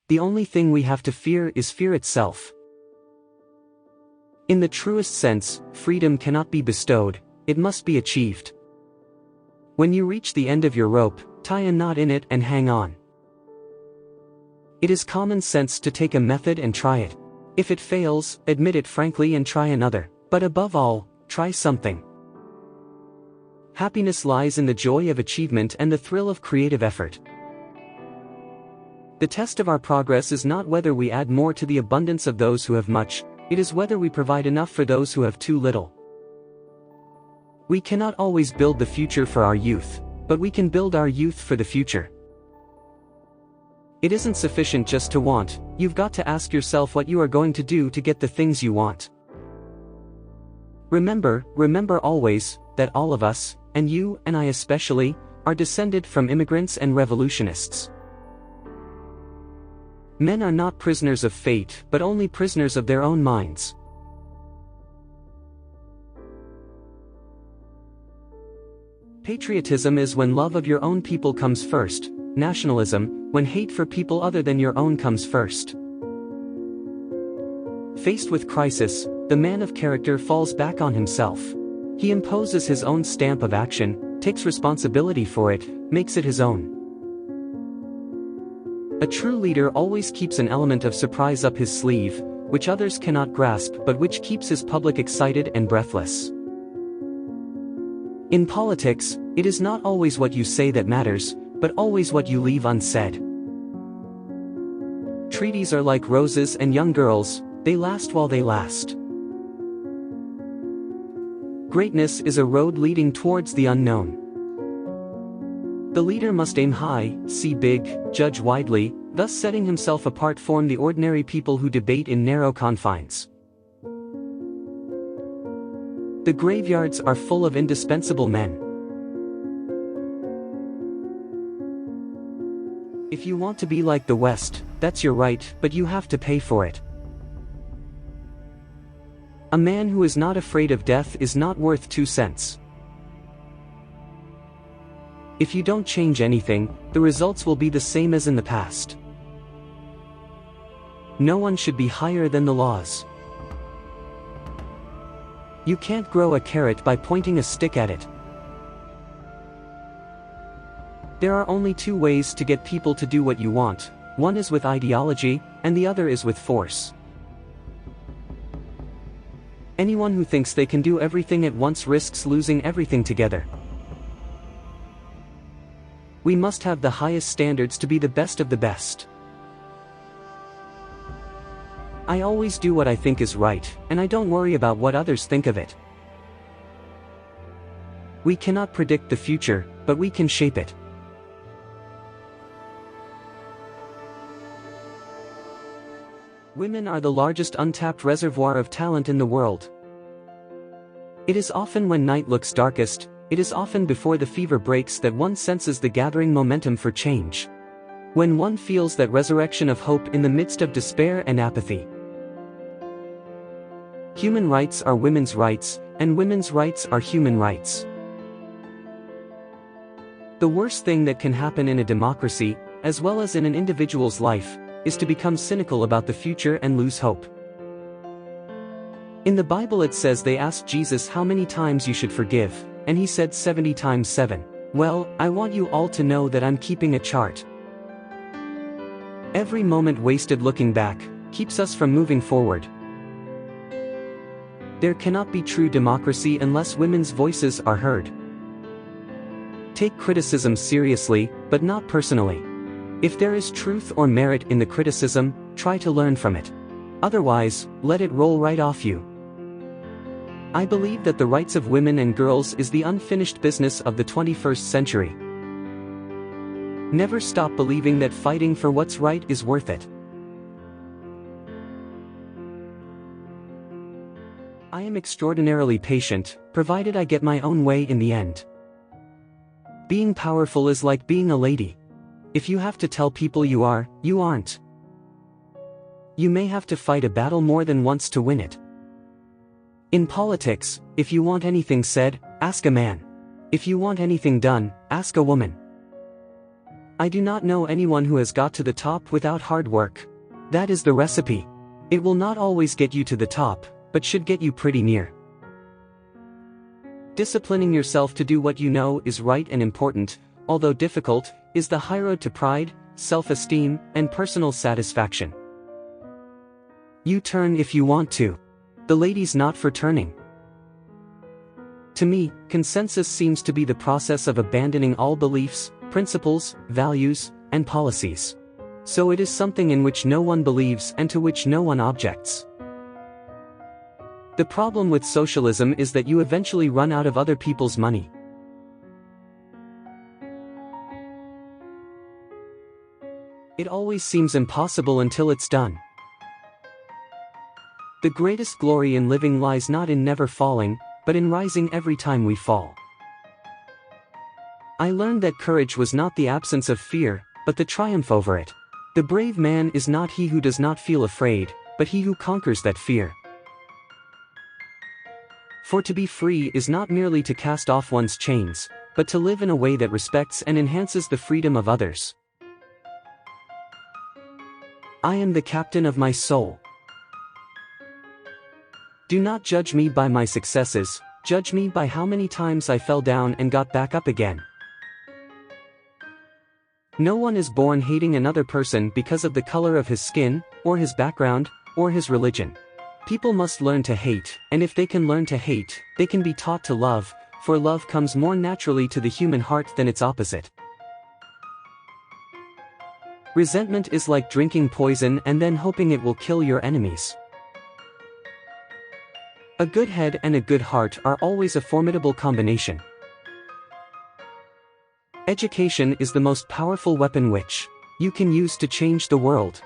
The only thing we have to fear is fear itself. In the truest sense, freedom cannot be bestowed, it must be achieved. When you reach the end of your rope, tie a knot in it and hang on. It is common sense to take a method and try it. If it fails, admit it frankly and try another, but above all, try something. Happiness lies in the joy of achievement and the thrill of creative effort. The test of our progress is not whether we add more to the abundance of those who have much, it is whether we provide enough for those who have too little. We cannot always build the future for our youth, but we can build our youth for the future. It isn't sufficient just to want, you've got to ask yourself what you are going to do to get the things you want. Remember always, that all of us, and you and I especially, are descended from immigrants and revolutionists. Men are not prisoners of fate but only prisoners of their own minds. Patriotism is when love of your own people comes first, nationalism, when hate for people other than your own comes first. Faced with crisis, the man of character falls back on himself. He imposes his own stamp of action, takes responsibility for it, makes it his own. A true leader always keeps an element of surprise up his sleeve, which others cannot grasp but which keeps his public excited and breathless. In politics, it is not always what you say that matters, but always what you leave unsaid. Treaties are like roses and young girls, they last while they last. Greatness is a road leading towards the unknown. The leader must aim high, see big, judge widely, thus setting himself apart from the ordinary people who debate in narrow confines. The graveyards are full of indispensable men. If you want to be like the West, that's your right, but you have to pay for it. A man who is not afraid of death is not worth 2 cents. If you don't change anything, the results will be the same as in the past. No one should be higher than the laws. You can't grow a carrot by pointing a stick at it. There are only 2 ways to get people to do what you want, one is with ideology, and the other is with force. Anyone who thinks they can do everything at once risks losing everything together. We must have the highest standards to be the best of the best. I always do what I think is right, and I don't worry about what others think of it. We cannot predict the future, but we can shape it. Women are the largest untapped reservoir of talent in the world. It is often when night looks darkest, it is often before the fever breaks that one senses the gathering momentum for change. When one feels that resurrection of hope in the midst of despair and apathy. Human rights are women's rights, and women's rights are human rights. The worst thing that can happen in a democracy, as well as in an individual's life, is to become cynical about the future and lose hope. In the Bible it says they asked Jesus how many times you should forgive, and he said 70 times 7. Well, I want you all to know that I'm keeping a chart. Every moment wasted looking back keeps us from moving forward. There cannot be true democracy unless women's voices are heard. Take criticism seriously, but not personally. If there is truth or merit in the criticism, try to learn from it. Otherwise, let it roll right off you. I believe that the rights of women and girls is the unfinished business of the 21st century. Never stop believing that fighting for what's right is worth it. I am extraordinarily patient, provided I get my own way in the end. Being powerful is like being a lady. If you have to tell people you are, you aren't. You may have to fight a battle more than once to win it. In politics, if you want anything said, ask a man. If you want anything done, ask a woman. I do not know anyone who has got to the top without hard work. That is the recipe. It will not always get you to the top, but should get you pretty near. Disciplining yourself to do what you know is right and important, although difficult, is the high road to pride, self-esteem, and personal satisfaction. You turn if you want to. The lady's not for turning. To me, consensus seems to be the process of abandoning all beliefs, principles, values, and policies. So it is something in which no one believes and to which no one objects. The problem with socialism is that you eventually run out of other people's money. It always seems impossible until it's done. The greatest glory in living lies not in never falling, but in rising every time we fall. I learned that courage was not the absence of fear, but the triumph over it. The brave man is not he who does not feel afraid, but he who conquers that fear. For to be free is not merely to cast off one's chains, but to live in a way that respects and enhances the freedom of others. I am the captain of my soul. Do not judge me by my successes, judge me by how many times I fell down and got back up again. No one is born hating another person because of the color of his skin, or his background, or his religion. People must learn to hate, and if they can learn to hate, they can be taught to love, for love comes more naturally to the human heart than its opposite. Resentment is like drinking poison and then hoping it will kill your enemies. A good head and a good heart are always a formidable combination. Education is the most powerful weapon which you can use to change the world.